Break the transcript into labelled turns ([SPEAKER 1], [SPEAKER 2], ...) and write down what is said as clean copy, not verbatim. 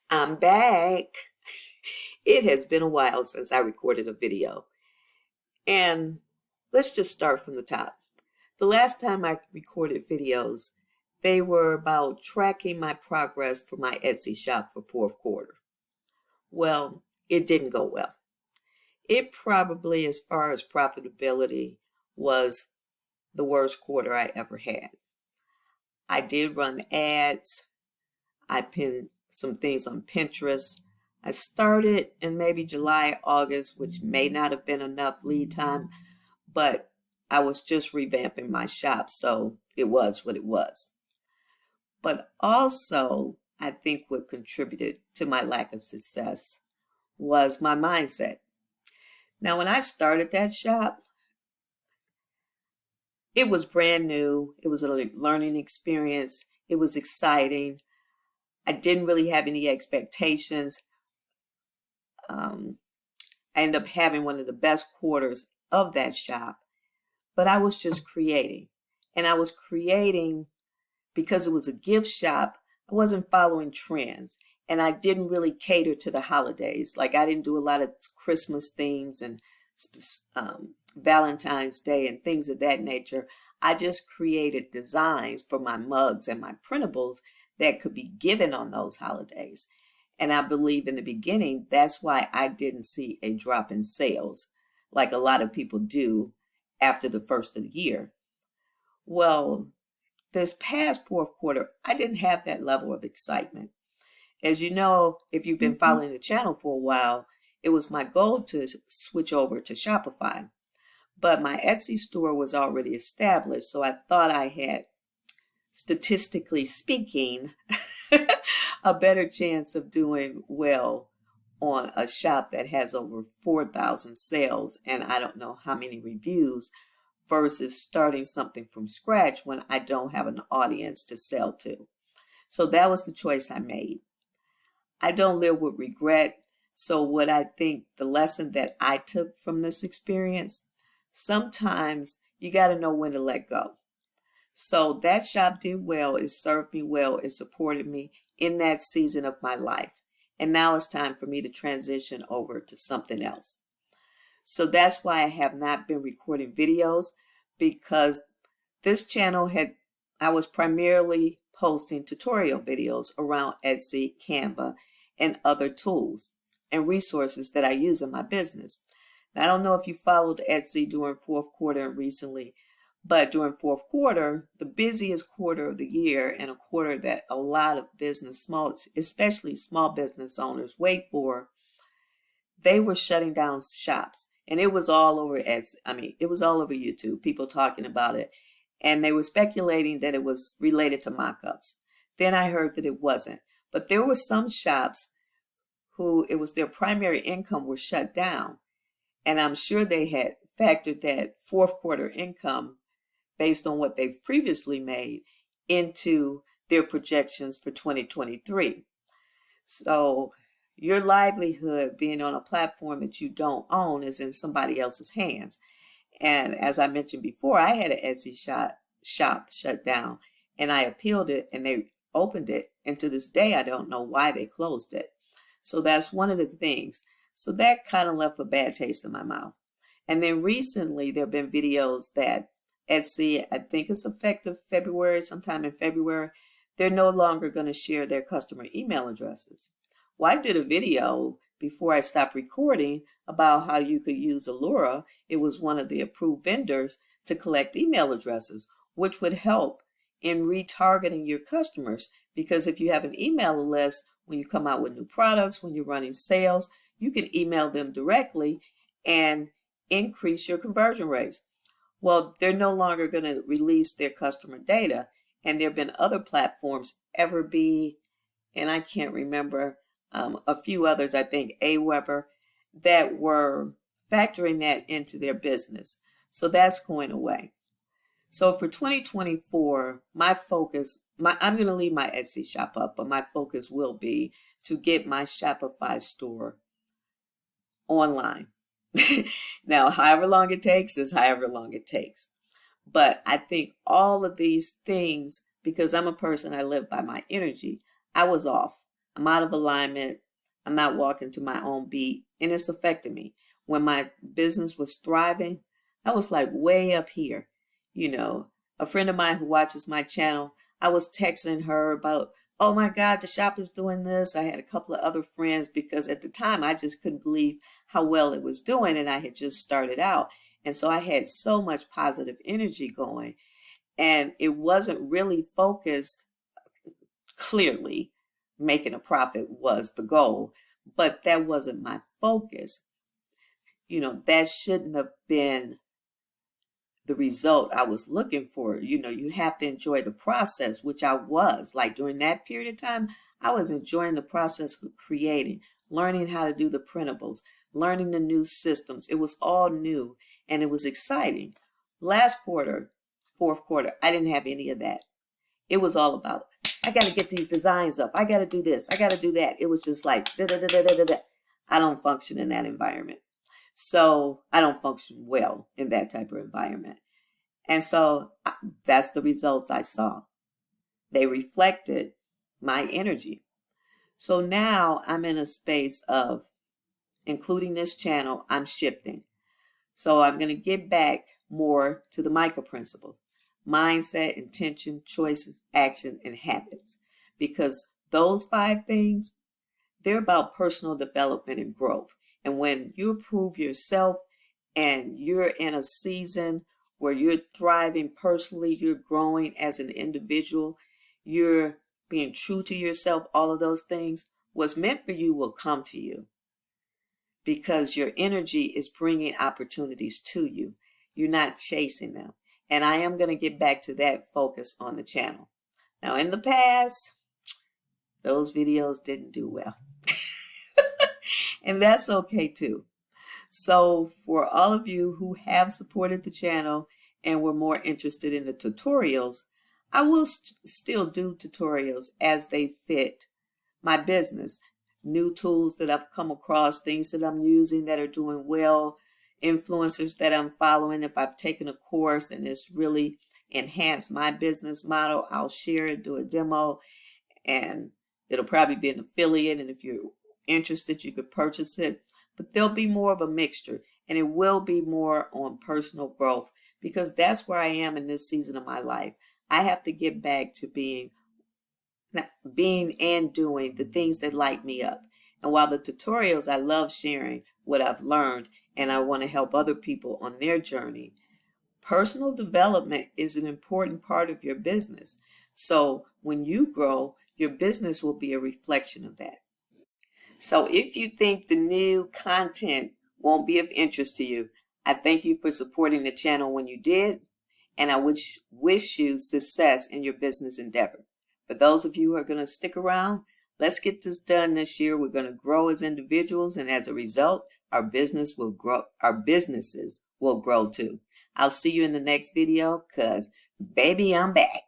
[SPEAKER 1] I'm back. It has been a while since I recorded a video. And let's just start from the top. The last time I recorded videos, they were about tracking my progress for my Etsy shop for fourth quarter. Well, it didn't go well. It probably, as far as profitability, was the worst quarter I ever had. I did run ads. I pinned some things on Pinterest. I started in maybe July, August, which may not have been enough lead time, but I was just revamping my shop, so it was what it was. But also, I think what contributed to my lack of success was my mindset. Now, when I started that shop, it was brand new. It was a learning experience. It was exciting. I didn't really have any expectations. I ended up having one of the best quarters of that shop, but I was just creating. And I was creating because it was a gift shop. I wasn't following trends, and I didn't really cater to the holidays. Like, I didn't do a lot of Christmas themes and Valentine's Day and things of that nature. I just created designs for my mugs and my printables that could be given on those holidays. And I believe in the beginning, that's why I didn't see a drop in sales like a lot of people do after the first of the year. Well, this past fourth quarter, I didn't have that level of excitement. As you know, if you've been following the channel for a while, it was my goal to switch over to Shopify. But my Etsy store was already established, so I thought I had, statistically speaking, a better chance of doing well on a shop that has over 4,000 sales and I don't know how many reviews versus starting something from scratch when I don't have an audience to sell to. So that was the choice I made. I don't live with regret. So what I think the lesson that I took from this experience, sometimes you got to know when to let go. So that shop did well. It served me well. It supported me in that season of my life. And now it's time for me to transition over to something else. So that's why I have not been recording videos, because this channel I was primarily posting tutorial videos around Etsy, Canva, and other tools and resources that I use in my business. Now, I don't know if you followed Etsy during fourth quarter and recently, but during fourth quarter, the busiest quarter of the year and a quarter that a lot of business, especially small business owners, wait for, they were shutting down shops. And it was all over it was all over YouTube, people talking about it. And they were speculating that it was related to mock-ups. Then I heard that it wasn't. But there were some shops who it was their primary income was shut down. And I'm sure they had factored that fourth quarter income based on what they've previously made into their projections for 2023. So your livelihood being on a platform that you don't own is in somebody else's hands. And as I mentioned before, I had an Etsy shop shut down, and I appealed it and they opened it. And to this day, I don't know why they closed it. So that's one of the things. So that kind of left a bad taste in my mouth. And then recently, there have been videos that Etsy, I think it's effective February, sometime in February, they're no longer going to share their customer email addresses. Well, I did a video before I stopped recording about how you could use Allura. It was one of the approved vendors to collect email addresses, which would help in retargeting your customers. Because if you have an email list, when you come out with new products, when you're running sales, you can email them directly and increase your conversion rates. Well, they're no longer going to release their customer data. And there have been other platforms, Everbee, and I can't remember, a few others, I think Aweber, that were factoring that into their business. So that's going away. So for 2024, my focus, I'm going to leave my Etsy shop up, but my focus will be to get my Shopify store online. Now, however long it takes is however long it takes. But I think all of these things, because I'm a person, I live by my energy, I was off. I'm out of alignment. I'm not walking to my own beat, and it's affecting me. When my business was thriving, I was like way up here. You know, a friend of mine who watches my channel, I was texting her about, oh my God, the shop is doing this. I had a couple of other friends because at the time I just couldn't believe how well it was doing, and I had just started out. And so I had so much positive energy going, and it wasn't really focused. Clearly, making a profit was the goal, but that wasn't my focus. You know, that shouldn't have been the result I was looking for. You know, you have to enjoy the process, which I was. Like during that period of time, I was enjoying the process of creating, learning how to do the printables, learning the new systems. It was all new and it was exciting. Last quarter, fourth quarter, I didn't have any of that. It was all about, I got to get these designs up. I got to do this. I got to do that. It was just like, da, da, da, da, da, da. I don't function in that environment. So I don't function well in that type of environment. And so that's the results I saw. They reflected my energy. So now I'm in a space of, including this channel, I'm shifting. So I'm going to get back more to the micro principles: mindset, intention, choices, action, and habits. Because those 5 things, they're about personal development and growth. And when you improve yourself and you're in a season where you're thriving personally, you're growing as an individual, you're being true to yourself, all of those things, what's meant for you will come to you because your energy is bringing opportunities to you. You're not chasing them. And I am going to get back to that focus on the channel. Now, in the past, those videos didn't do well. And that's okay too. So for all of you who have supported the channel and were more interested in the tutorials, I will still do tutorials as they fit my business. New tools that I've come across, things that I'm using that are doing well, influencers that I'm following. If I've taken a course and it's really enhanced my business model, I'll share it, do a demo, and it'll probably be an affiliate. And if you're interested, you could purchase it. But there'll be more of a mixture, and it will be more on personal growth because that's where I am in this season of my life. I have to get back to being and doing the things that light me up. And while the tutorials, I love sharing what I've learned and I want to help other people on their journey, personal development is an important part of your business. So when you grow, your business will be a reflection of that. So if you think the new content won't be of interest to you, I thank you for supporting the channel when you did, and I wish you success in your business endeavor. For those of you who are going to stick around, let's get this done this year. We're going to grow as individuals, and as a result, our businesses will grow too. I'll see you in the next video because, baby, I'm back.